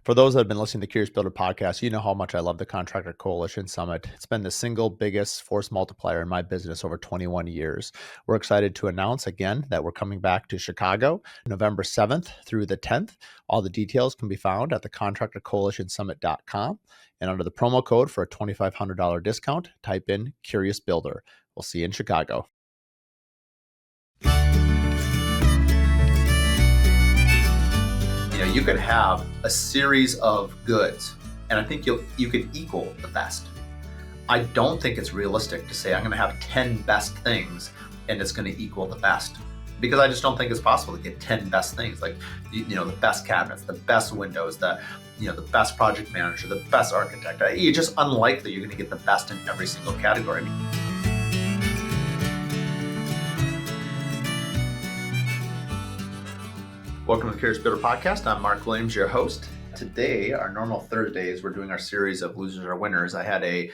For those that have been listening to the Curious Builder podcast, you know how much I love the Contractor Coalition Summit. It's been the single biggest force multiplier in my business over 21 years. We're excited to announce again that we're coming back to Chicago November 7th through the 10th. All the details can be found at thecontractorcoalitionsummit.com. And under the promo code for a $2,500 discount, type in Curious Builder. We'll see you in Chicago. You could have a series of goods, and I think you could equal the best. I don't think it's realistic to say I'm going to have 10 best things and it's going to equal the best, because I just don't think it's possible to get 10 best things, like the best cabinets, the best windows, the best project manager, the best architect. It's just unlikely you're going to get the best in every single category. Welcome to the Curious Builder podcast. I'm Mark Williams, your host. Today, our normal Thursdays, we're doing our series of losers or winners. I had a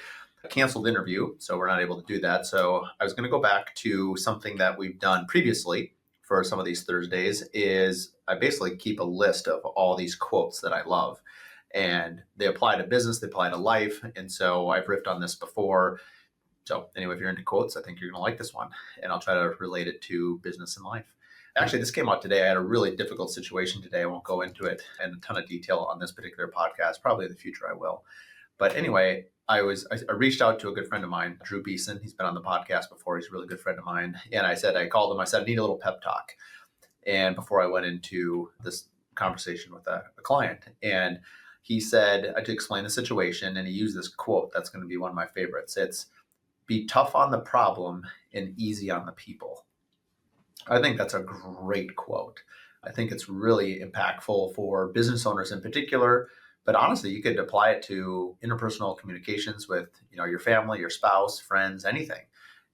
canceled interview, so we're not able to do that. So I was going to go back to something that we've done previously for some of these Thursdays. Is I basically keep a list of all these quotes that I love, and they apply to business, they apply to life. And so I've riffed on this before. So anyway, if you're into quotes, I think you're going to like this one, and I'll try to relate it to business and life. Actually, this came out today. I had a really difficult situation today. I won't go into it in a ton of detail on this particular podcast. Probably in the future I will. But anyway, I reached out to a good friend of mine, Drew Beeson. He's been on the podcast before. He's a really good friend of mine. And I called him. I said, I need a little pep talk. And before I went into this conversation with a client, and he said, to explain the situation, and he used this quote that's going to be one of my favorites. It's, be tough on the problem and easy on the people. I think that's a great quote. I think it's really impactful for business owners in particular, but honestly, you could apply it to interpersonal communications with, your family, your spouse, friends, anything.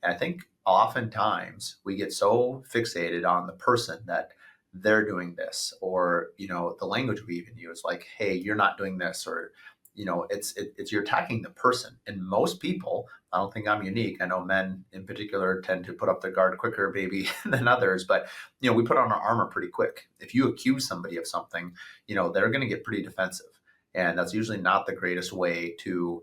And I think oftentimes we get so fixated on the person that they're doing this, or, the language we even use, like, hey, you're not doing this, or, it's you're attacking the person. And most people, I don't think I'm unique. I know men in particular tend to put up their guard quicker maybe than others, but, we put on our armor pretty quick. If you accuse somebody of something, they're going to get pretty defensive. And that's usually not the greatest way to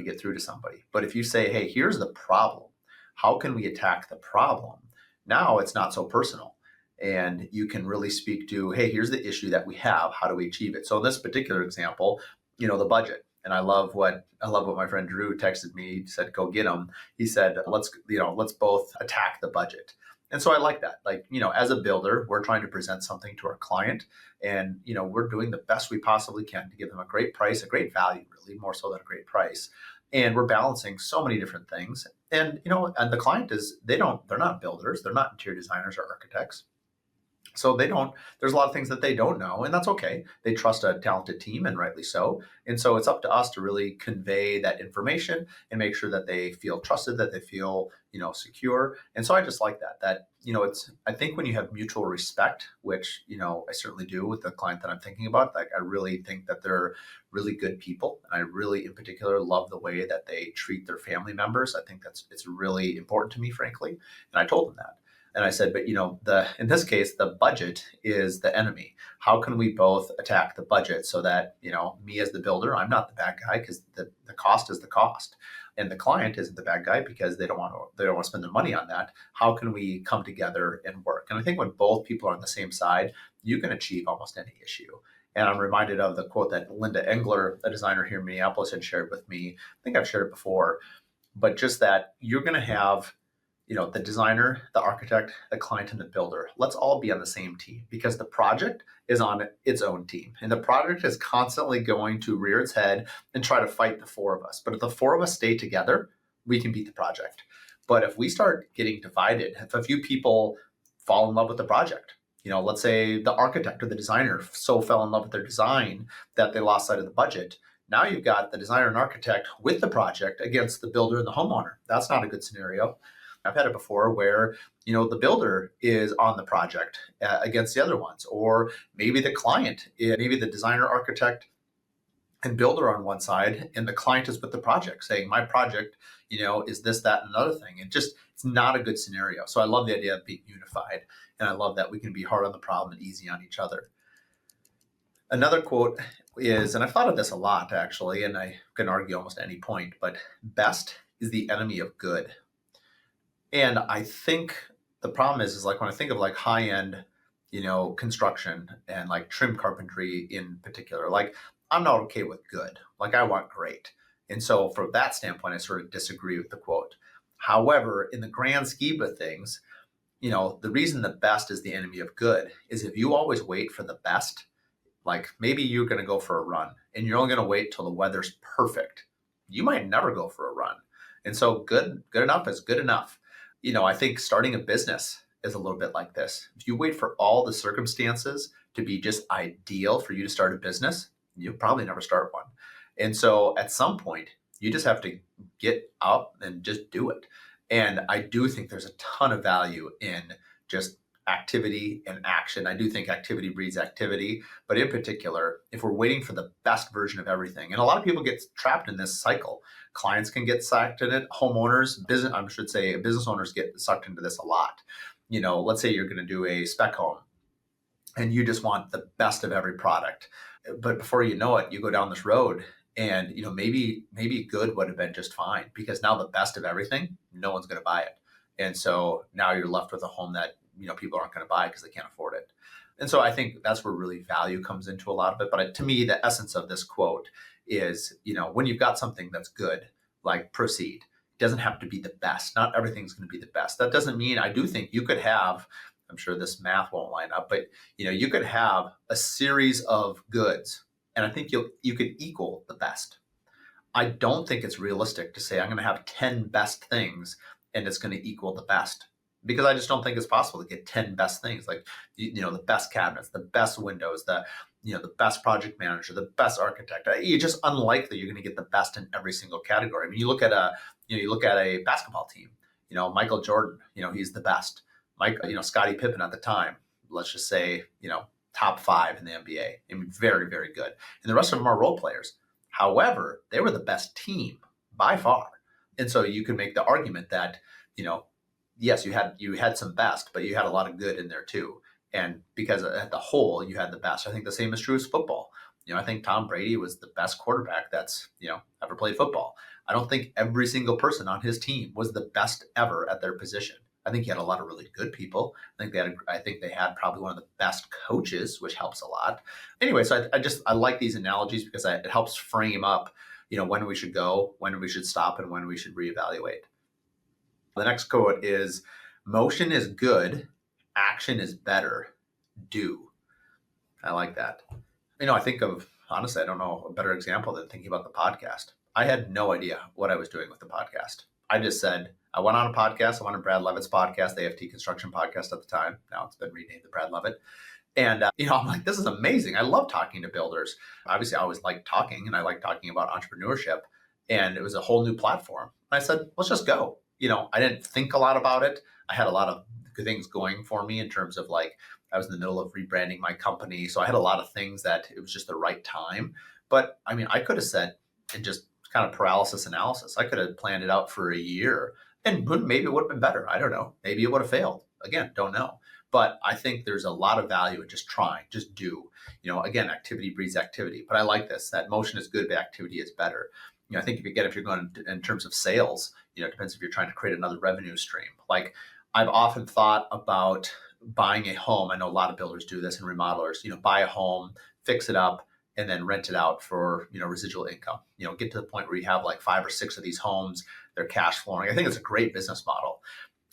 get through to somebody. But if you say, hey, here's the problem, how can we attack the problem? Now it's not so personal. And you can really speak to, hey, here's the issue that we have. How do we achieve it? So in this particular example, the budget. And I love what my friend Drew texted me. He said, go get them. He said, let's both attack the budget. And so I like that. Like, as a builder, we're trying to present something to our client, and, we're doing the best we possibly can to give them a great price, a great value, really more so than a great price. And we're balancing so many different things. And, and the client they're not builders. They're not interior designers or architects. So there's a lot of things that they don't know, and that's okay. They trust a talented team, and rightly so. And so it's up to us to really convey that information and make sure that they feel trusted, that they feel, secure. And so I just like that, I think when you have mutual respect, which, I certainly do with the client that I'm thinking about, like, I really think that they're really good people. And I really, in particular, love the way that they treat their family members. I think it's really important to me, frankly. And I told them that. And I said, but in this case, the budget is the enemy. How can we both attack the budget so that, me as the builder, I'm not the bad guy, because the cost is the cost. And the client isn't the bad guy because they don't want to spend their money on that. How can we come together and work? And I think when both people are on the same side, you can achieve almost any issue. And I'm reminded of the quote that Linda Engler, a designer here in Minneapolis, had shared with me. I think I've shared it before, but just that you're going to have the designer, the architect, the client, and the builder. Let's all be on the same team, because the project is on its own team. And the project is constantly going to rear its head and try to fight the four of us. But if the four of us stay together, we can beat the project. But if we start getting divided, if a few people fall in love with the project, let's say the architect or the designer so fell in love with their design that they lost sight of the budget. Now you've got the designer and architect with the project against the builder and the homeowner. That's not a good scenario. I've had it before where, the builder is on the project against the other ones, or maybe the client, maybe the designer, architect, and builder on one side, and the client is with the project saying, my project, is this, that, and another thing. It's not a good scenario. So I love the idea of being unified, and I love that we can be hard on the problem and easy on each other. Another quote is, and I've thought of this a lot actually, and I can argue almost any point, but best is the enemy of good. And I think the problem is like when I think of like high end, construction and like trim carpentry in particular, like I'm not okay with good. Like I want great. And so from that standpoint, I sort of disagree with the quote. However, in the grand scheme of things, the reason the best is the enemy of good is if you always wait for the best, like maybe you're going to go for a run and you're only going to wait till the weather's perfect. You might never go for a run. And so good enough is good enough. I think starting a business is a little bit like this. If you wait for all the circumstances to be just ideal for you to start a business, you'll probably never start one. And so at some point, you just have to get up and just do it. And I do think there's a ton of value in just activity and action. I do think activity breeds activity, but in particular, if we're waiting for the best version of everything, and a lot of people get trapped in this cycle. Clients can get sucked in it. Homeowners, business owners get sucked into this a lot. Let's say you're going to do a spec home and you just want the best of every product. But before you know it, you go down this road and maybe good would have been just fine because now the best of everything, no one's going to buy it. And so now you're left with a home that people aren't going to buy because they can't afford it. And so I think that's where really value comes into a lot of it. But to me, the essence of this quote is, when you've got something that's good, like proceed. It doesn't have to be the best. Not everything's going to be the best. That doesn't mean, I do think you could have, I'm sure this math won't line up, but you could have a series of goods and I think you could equal the best. I don't think it's realistic to say I'm going to have 10 best things and it's going to equal the best because I just don't think it's possible to get 10 best things like, the best cabinets, the best windows, the best project manager, the best architect. It's just unlikely you're going to get the best in every single category. I mean, you look at a basketball team, Michael Jordan, he's the best. Scottie Pippen at the time, let's just say, top 5 in the NBA. I mean, very, very good. And the rest of them are role players. However, they were the best team by far. And so you can make the argument that, yes, you had some best, but you had a lot of good in there too. And because at the whole, you had the best. I think the same is true as football. I think Tom Brady was the best quarterback that's, ever played football. I don't think every single person on his team was the best ever at their position. I think he had a lot of really good people. I think they had probably one of the best coaches, which helps a lot. Anyway, so I like these analogies because it helps frame up, when we should go, when we should stop, and when we should reevaluate. The next quote is, motion is good, action is better, do. I like that. I think honestly, I don't know a better example than thinking about the podcast. I had no idea what I was doing with the podcast. I just said, I went on a podcast. I went on Brad Levitt's podcast, the AFT Construction Podcast at the time. Now it's been renamed the Brad Levitt. And, I'm like, this is amazing. I love talking to builders. Obviously, I always like talking and I like talking about entrepreneurship. And it was a whole new platform. And I said, let's just go. I didn't think a lot about it. I had a lot of good things going for me in terms of like, I was in the middle of rebranding my company. So I had a lot of things that it was just the right time. But I mean, I could have said, and just kind of paralysis analysis, I could have planned it out for a year and maybe it would have been better. I don't know. Maybe it would have failed. Again, don't know. But I think there's a lot of value in just trying, just do. Again, activity breeds activity. But I like this, that motion is good, but activity is better. I think if you're going in terms of sales, it depends if you're trying to create another revenue stream. Like I've often thought about buying a home. I know a lot of builders do this and remodelers, buy a home, fix it up, and then rent it out for, residual income. Get to the point where you have like 5 or 6 of these homes, they're cash flowing. I think it's a great business model.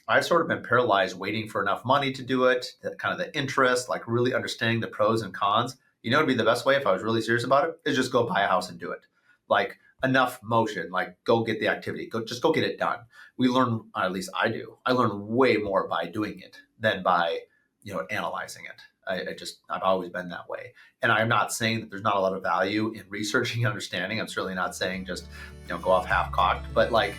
I've sort of been paralyzed waiting for enough money to do it, kind of the interest, like really understanding the pros and cons. It'd be the best way if I was really serious about it, is just go buy a house and do it. Like enough motion, like go get the activity, go get it done. We learn, at least I do. I learn way more by doing it than by, analyzing it. I've always been that way. And I'm not saying that there's not a lot of value in researching and understanding. I'm certainly not saying just, go off half cocked, but like,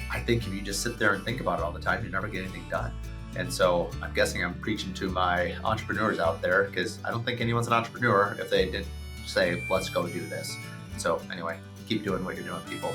I think if you just sit there and think about it all the time, you never get anything done. And so I'm guessing I'm preaching to my entrepreneurs out there because I don't think anyone's an entrepreneur if they didn't say, let's go do this. So anyway, keep doing what you're doing, people.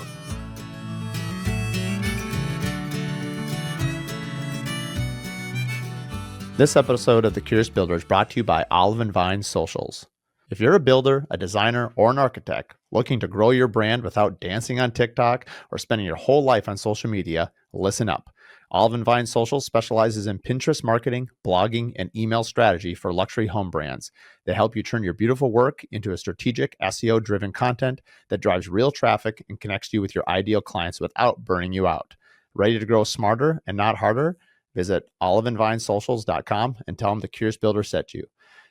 This episode of The Curious Builder is brought to you by Olive & Vine Socials. If you're a builder, a designer, or an architect looking to grow your brand without dancing on TikTok or spending your whole life on social media, listen up. Olive and Vine Social specializes in Pinterest marketing, blogging, and email strategy for luxury home brands. They help you turn your beautiful work into a strategic SEO-driven content that drives real traffic and connects you with your ideal clients without burning you out. Ready to grow smarter and not harder? Visit oliveandvinesocials.com and tell them the Curious Builder sent you.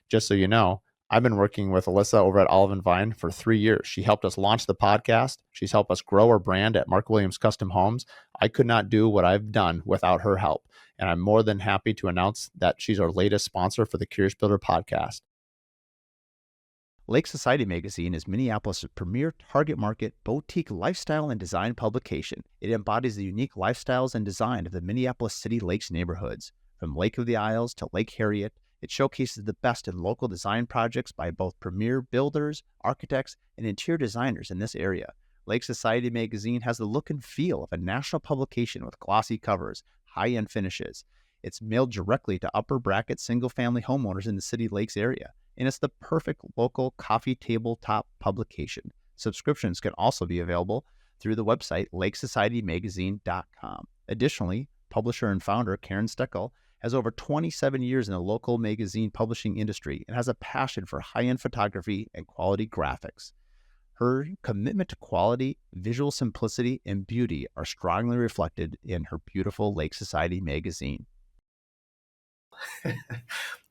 Just so you know, I've been working with Alyssa over at Olive and Vine for 3 years. She helped us launch the podcast. She's helped us grow our brand at Mark Williams Custom Homes. I could not do what I've done without her help. And I'm more than happy to announce that she's our latest sponsor for the Curious Builder podcast. Lake Society Magazine is Minneapolis' premier target market boutique lifestyle and design publication. It embodies the unique lifestyles and design of the Minneapolis City Lakes neighborhoods. From Lake of the Isles to Lake Harriet, it showcases the best in local design projects by both premier builders, architects, and interior designers in this area. Lake Society Magazine has the look and feel of a national publication with glossy covers, high-end finishes. It's mailed directly to upper bracket single-family homeowners in the City Lakes area, and it's the perfect local coffee tabletop publication. Subscriptions can also be available through the website lakesocietymagazine.com. Additionally, publisher and founder Karen Steckel has over 27 years in the local magazine publishing industry and has a passion for high-end photography and quality graphics. Her commitment to quality, visual simplicity, and beauty are strongly reflected in her beautiful Lake Society magazine.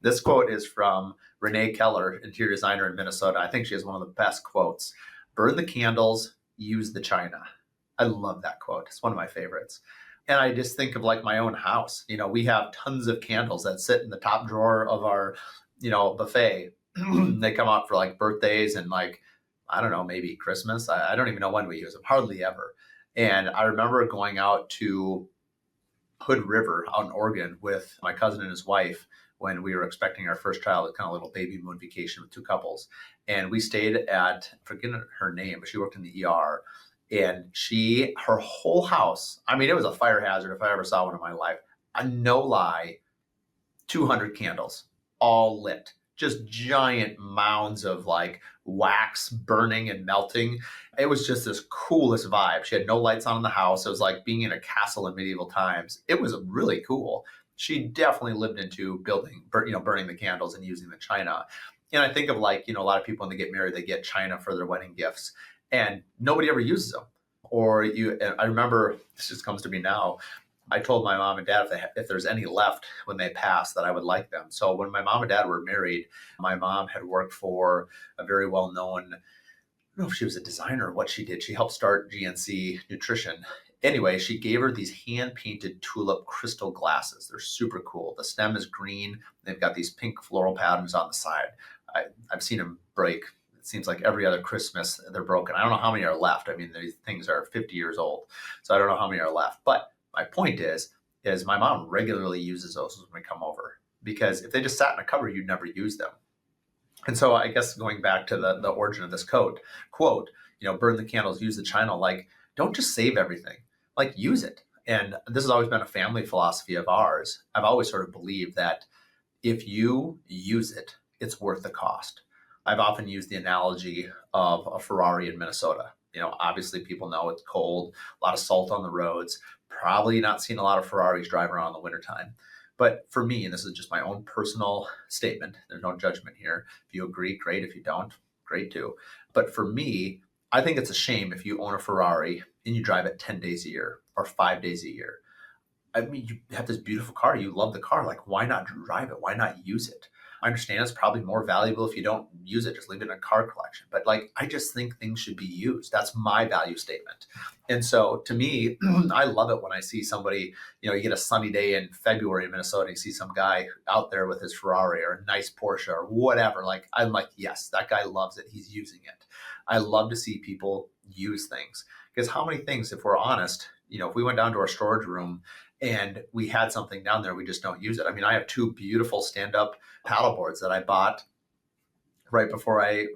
This quote is from Renee Keller, interior designer in Minnesota. I think she has one of the best quotes. Burn the candles, use the china. I love that quote. It's one of my favorites. And I just think of like my own house. We have tons of candles that sit in the top drawer of our, buffet. They come out for like birthdays and like, I don't know, maybe Christmas. I don't even know when we use them, hardly ever. And I remember going out to Hood River out in Oregon with my cousin and his wife when we were expecting our first child, a kind of little baby moon vacation with two couples. And we stayed at, I forget her name, but she worked in the ER. And her whole house, I mean, it was a fire hazard if I ever saw one in my life. No lie, 200 candles, all lit. Just giant mounds of like wax burning and melting. It was just this coolest vibe. She had no lights on in the house. It was like being in a castle in medieval times. It was really cool. She definitely lived into burning the candles and using the china. And I think of like, a lot of people when they get married, they get china for their wedding gifts and nobody ever uses them. I remember, this just comes to me now, I told my mom and dad if there's any left when they pass that I would like them. So when my mom and dad were married, my mom had worked for a very well-known, I don't know if she was a designer or what she did. She helped start GNC Nutrition. Anyway, she gave her these hand-painted tulip crystal glasses. They're super cool. The stem is green. They've got these pink floral patterns on the side. I've seen them break. It seems like every other Christmas they're broken. I don't know how many are left. I mean, these things are 50 years old, so I don't know how many are left. But my point is my mom regularly uses those when we come over, because if they just sat in a cupboard, you'd never use them. And so I guess going back to the origin of this quote, burn the candles, use the china, like don't just save everything, like use it. And this has always been a family philosophy of ours. I've always sort of believed that if you use it, it's worth the cost. I've often used the analogy of a Ferrari in Minnesota. Obviously people know it's cold, a lot of salt on the roads, probably not seen a lot of Ferraris drive around in the wintertime. But for me, and this is just my own personal statement, there's no judgment here. If you agree, great. If you don't, great too. But for me, I think it's a shame if you own a Ferrari and you drive it 10 days a year or 5 days a year. I mean, you have this beautiful car. You love the car. Like, why not drive it? Why not use it? I understand it's probably more valuable if you don't use it, just leave it in a car collection. But like, I just think things should be used. That's my value statement. And so to me, I love it when I see somebody, you get a sunny day in February in Minnesota, you see some guy out there with his Ferrari or a nice Porsche or whatever. Like, I'm like, yes, that guy loves it. He's using it. I love to see people use things, because how many things, if we're honest, if we went down to our storage room and we had something down there, we just don't use it. I mean, I have two beautiful stand-up paddle boards that I bought right before I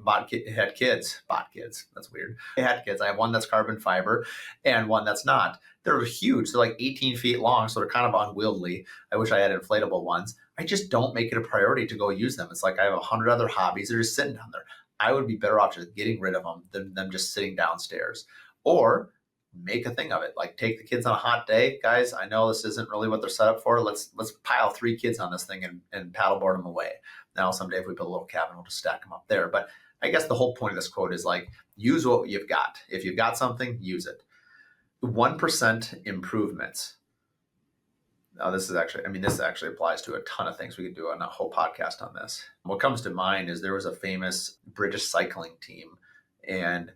had kids. Bought kids. That's weird. I had kids. I have one that's carbon fiber and one that's not. They're huge. They're like 18 feet long, so they're kind of unwieldy. I wish I had inflatable ones. I just don't make it a priority to go use them. It's like I have 100 other hobbies. They're just sitting down there. I would be better off just getting rid of them than them just sitting downstairs. Or make a thing of it. Like take the kids on a hot day, guys. I know this isn't really what they're set up for. Let's pile 3 kids on this thing and paddleboard them away. Now someday if we build a little cabin, we'll just stack them up there. But I guess the whole point of this quote is like, use what you've got. If you've got something, use it. 1% improvements. Now this actually applies to a ton of things. We could do a whole podcast on this. What comes to mind is there was a famous British cycling team, and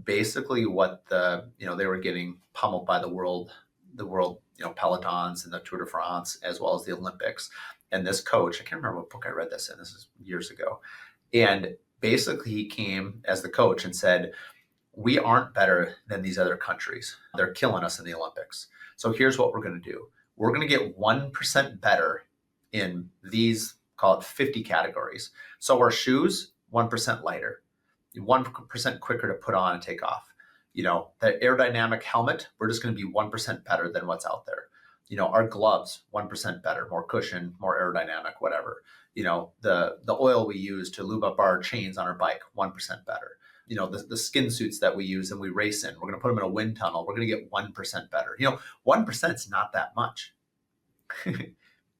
basically what they were getting pummeled by the world, pelotons and the Tour de France, as well as the Olympics. And this coach, I can't remember what book I read this in, this is years ago. And basically he came as the coach and said, we aren't better than these other countries. They're killing us in the Olympics. So here's what we're going to do. We're going to get 1% better in these, call it 50 categories. So our shoes, 1% lighter, 1% quicker to put on and take off. The aerodynamic helmet, we're just going to be 1% better than what's out there. Our gloves, 1% better, more cushion, more aerodynamic, whatever. The oil we use to lube up our chains on our bike, 1% better. The skin suits that we use and we race in, we're going to put them in a wind tunnel. We're going to get 1% better. 1% is not that much.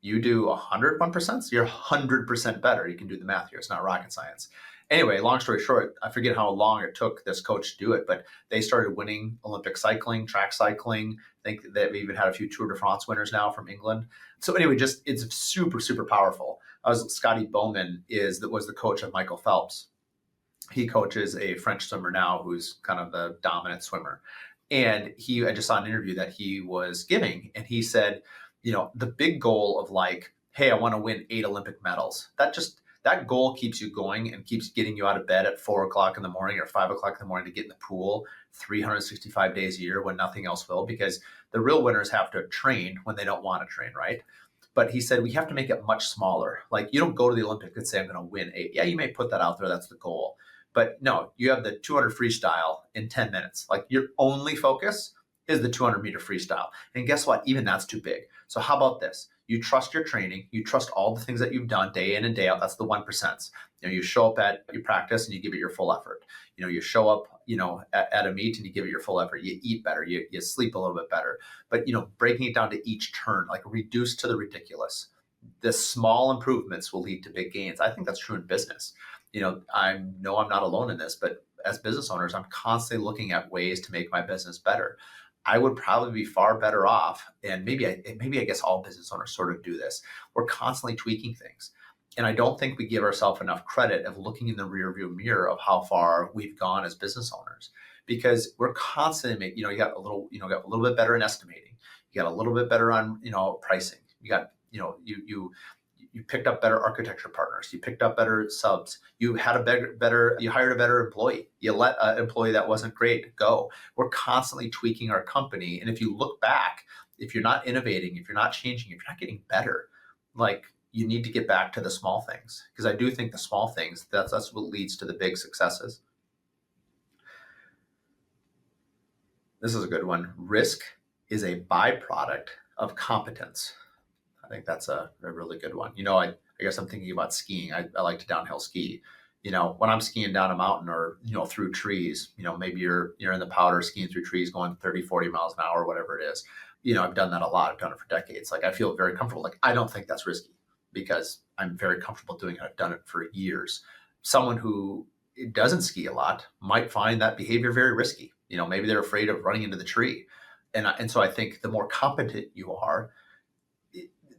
You do 101%, so you're 100% better. You can do the math here. It's not rocket science. Anyway, long story short, I forget how long it took this coach to do it, but they started winning Olympic cycling, track cycling. I think they've even had a few Tour de France winners now from England. So anyway, it's super, super powerful. Scotty Bowman was the coach of Michael Phelps. He coaches a French swimmer now who's kind of the dominant swimmer. And I just saw an interview that he was giving, and he said, the big goal of like, hey, I want to win 8 Olympic medals. That goal keeps you going and keeps getting you out of bed at 4:00 in the morning or 5:00 in the morning to get in the pool 365 days a year when nothing else will, because the real winners have to train when they don't want to train, right? But he said, we have to make it much smaller. Like you don't go to the Olympics and say, I'm going to win 8. Yeah, you may put that out there. That's the goal. But no, you have the 200 freestyle in 10 minutes. Like your only focus is the 200-meter freestyle. And guess what? Even that's too big. So how about this? You trust your training. You trust all the things that you've done day in and day out. That's the 1%. You show up at your practice and you give it your full effort. You show up, at a meet and you give it your full effort. You eat better. You sleep a little bit better. But, breaking it down to each turn, like reduce to the ridiculous. The small improvements will lead to big gains. I think that's true in business. I know I'm not alone in this, but as business owners, I'm constantly looking at ways to make my business better. I would probably be far better off, and maybe I guess all business owners sort of do this. We're constantly tweaking things. And I don't think we give ourselves enough credit of looking in the rearview mirror of how far we've gone as business owners, because we're constantly you got a little bit better in estimating. You got a little bit better on, pricing. You got, you picked up better architecture partners. You picked up better subs. You had you hired a better employee. You let an employee that wasn't great go. We're constantly tweaking our company. And if you look back, if you're not innovating, if you're not changing, if you're not getting better, like you need to get back to the small things. Because I do think the small things, that's what leads to the big successes. This is a good one. Risk is a byproduct of competence. I think that's a really good one. I guess I'm thinking about skiing. I like to downhill ski. When I'm skiing down a mountain or, through trees, maybe you're in the powder skiing through trees going 30, 40 miles an hour, whatever it is. I've done that a lot. I've done it for decades. Like I feel very comfortable. Like I don't think that's risky because I'm very comfortable doing it. I've done it for years. Someone who doesn't ski a lot might find that behavior very risky. Maybe they're afraid of running into the tree. And so I think the more competent you are,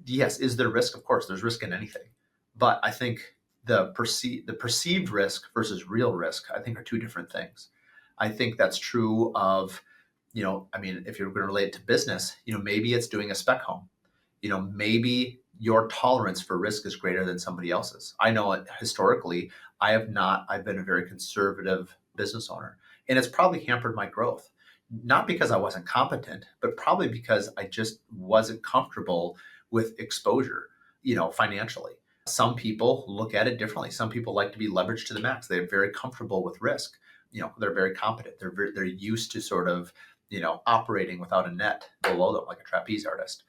yes, is there risk? Of course, there's risk in anything. But I think the perceived risk versus real risk, I think are two different things. I think that's true of, if you're going to relate it to business, maybe it's doing a spec home. Maybe your tolerance for risk is greater than somebody else's. I know historically, I've been a very conservative business owner, and it's probably hampered my growth. Not because I wasn't competent, but probably because I just wasn't comfortable with exposure, financially. Some people look at it differently. Some people like to be leveraged to the max. They're very comfortable with risk. They're very competent. They're used to sort of, operating without a net below them, like a trapeze artist.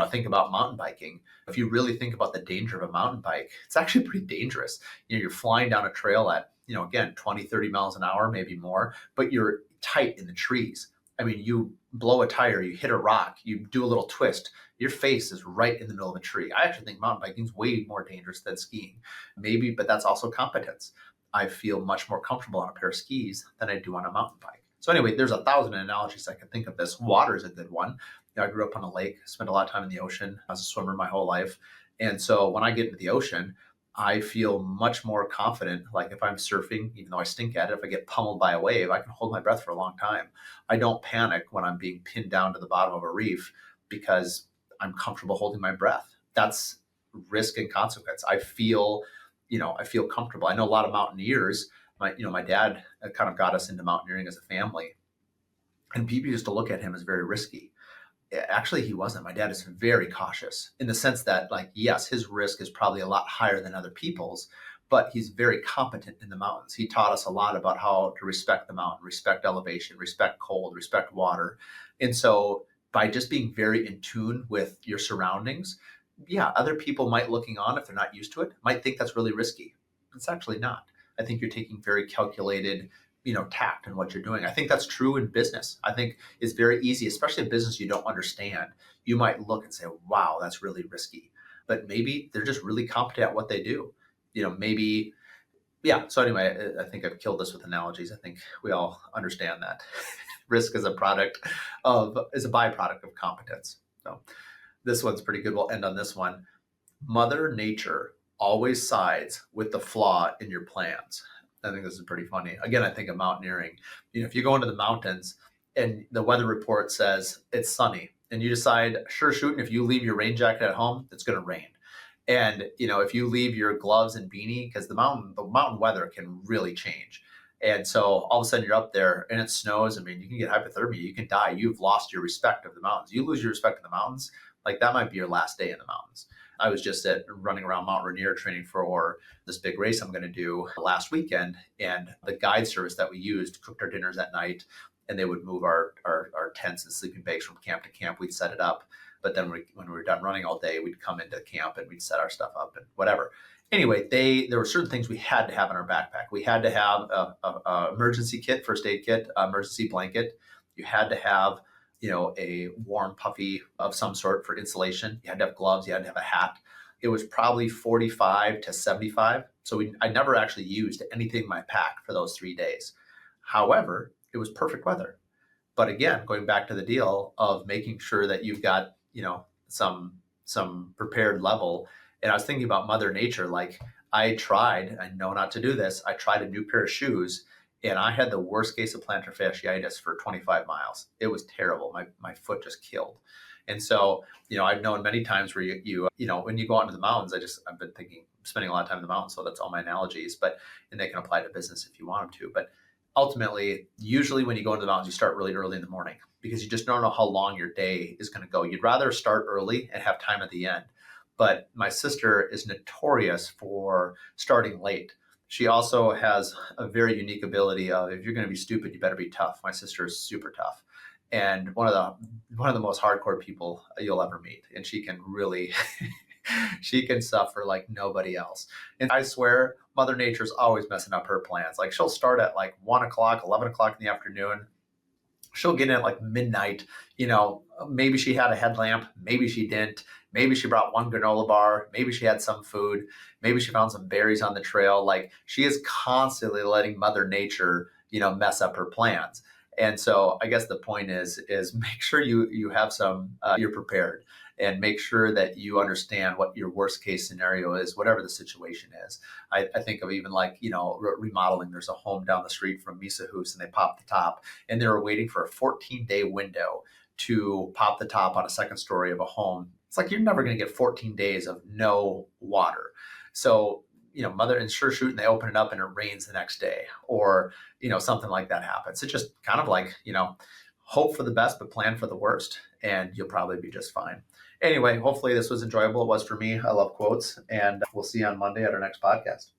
Think about mountain biking. If you really think about the danger of a mountain bike, it's actually pretty dangerous. You're flying down a trail at again, 20, 30 miles an hour, maybe more, but you're tight in the trees. I mean, you blow a tire, you hit a rock, you do a little twist, your face is right in the middle of a tree. I actually think mountain biking is way more dangerous than skiing. Maybe, but that's also competence. I feel much more comfortable on a pair of skis than I do on a mountain bike. So anyway, there's 1,000 analogies I can think of this. Water is a good one. I grew up on a lake, spent a lot of time in the ocean. I was a swimmer my whole life. And so when I get into the ocean, I feel much more confident. Like if I'm surfing, even though I stink at it, if I get pummeled by a wave, I can hold my breath for a long time. I don't panic when I'm being pinned down to the bottom of a reef because I'm comfortable holding my breath. That's risk and consequence. I feel comfortable. I know a lot of mountaineers. My dad kind of got us into mountaineering as a family, and people used to look at him as very risky. Actually, he wasn't. My dad is very cautious in the sense that, like, yes, his risk is probably a lot higher than other people's, but he's very competent in the mountains. He taught us a lot about how to respect the mountain, respect elevation, respect cold, respect water. And so by just being very in tune with your surroundings, yeah, other people might looking on if they're not used to it, might think that's really risky. It's actually not. I think you're taking very calculated, tact in what you're doing. I think that's true in business. I think it's very easy, especially in business you don't understand. You might look and say, wow, that's really risky. But maybe they're just really competent at what they do. Maybe, yeah. So anyway, I think I've killed this with analogies. I think we all understand that risk is a byproduct of competence. So this one's pretty good. We'll end on this one. Mother Nature always sides with the flaw in your plans. I think this is pretty funny. Again, I think of mountaineering. If you go into the mountains and the weather report says it's sunny and you decide, sure, shooting, if you leave your rain jacket at home, it's going to rain. And, if you leave your gloves and beanie, because the mountain weather can really change. And so all of a sudden you're up there and it snows. I mean, you can get hypothermia, you can die. You've lost your respect of the mountains. You lose your respect of the mountains, like that might be your last day in the mountains. I was just running around Mount Rainier training for this big race I'm going to do last weekend. And the guide service that we used cooked our dinners at night, and they would move our tents and sleeping bags from camp to camp. We'd set it up. But then when we were done running all day, we'd come into camp and we'd set our stuff up and whatever. Anyway, there were certain things we had to have in our backpack. We had to have a emergency kit, first aid kit, emergency blanket. You had to have a warm puffy of some sort for insulation. You had to have gloves. You had to have a hat. It was probably 45 to 75. So I never actually used anything in my pack for those 3 days. However, it was perfect weather. But again, going back to the deal of making sure that you've got, some prepared level. And I was thinking about Mother Nature. Like I know not to do this. I tried a new pair of shoes and I had the worst case of plantar fasciitis for 25 miles. It was terrible. My foot just killed. And so, I've known many times where when you go out into the mountains, I've been spending a lot of time in the mountains. So that's all my analogies, and they can apply to business if you want them to. But ultimately, usually when you go into the mountains, you start really early in the morning because you just don't know how long your day is going to go. You'd rather start early and have time at the end. But my sister is notorious for starting late. She also has a very unique ability of, if you're going to be stupid, you better be tough. My sister is super tough and one of the most hardcore people you'll ever meet. And she can really, she can suffer like nobody else. And I swear, Mother Nature's always messing up her plans. Like she'll start at like 1 o'clock, 11 o'clock in the afternoon. She'll get in at like midnight. Maybe she had a headlamp. Maybe she didn't. Maybe she brought one granola bar. Maybe she had some food. Maybe she found some berries on the trail. Like she is constantly letting Mother Nature, mess up her plans. And so I guess the point is make sure you have you're prepared, and make sure that you understand what your worst case scenario is, whatever the situation is. I think of even like, remodeling. There's a home down the street from Misa Hoos and they popped the top and they were waiting for a 14-day window to pop the top on a second story of a home. It's like, you're never going to get 14 days of no water. So, Mother and sure shooting, they open it up and it rains the next day, or, something like that happens. It's just kind of like, hope for the best, but plan for the worst, and you'll probably be just fine. Anyway, hopefully this was enjoyable. It was for me. I love quotes, and we'll see you on Monday at our next podcast.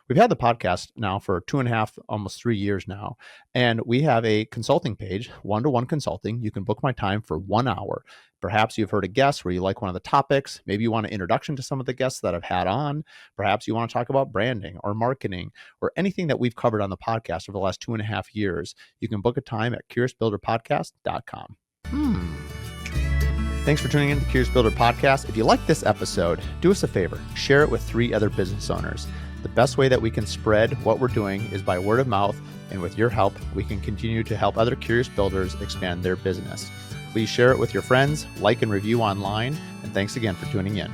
We've had the podcast now for 2.5, almost 3 years now. And we have a consulting page, one-to-one consulting. You can book my time for 1 hour. Perhaps you've heard a guest where you like one of the topics. Maybe you want an introduction to some of the guests that I've had on. Perhaps you want to talk about branding or marketing or anything that we've covered on the podcast over the last 2.5 years. You can book a time at curiousbuilderpodcast.com. Thanks for tuning in to the Curious Builder Podcast. If you like this episode, do us a favor, share it with 3 other business owners. The best way that we can spread what we're doing is by word of mouth, and with your help, we can continue to help other curious builders expand their business. Please share it with your friends, like and review online, and thanks again for tuning in.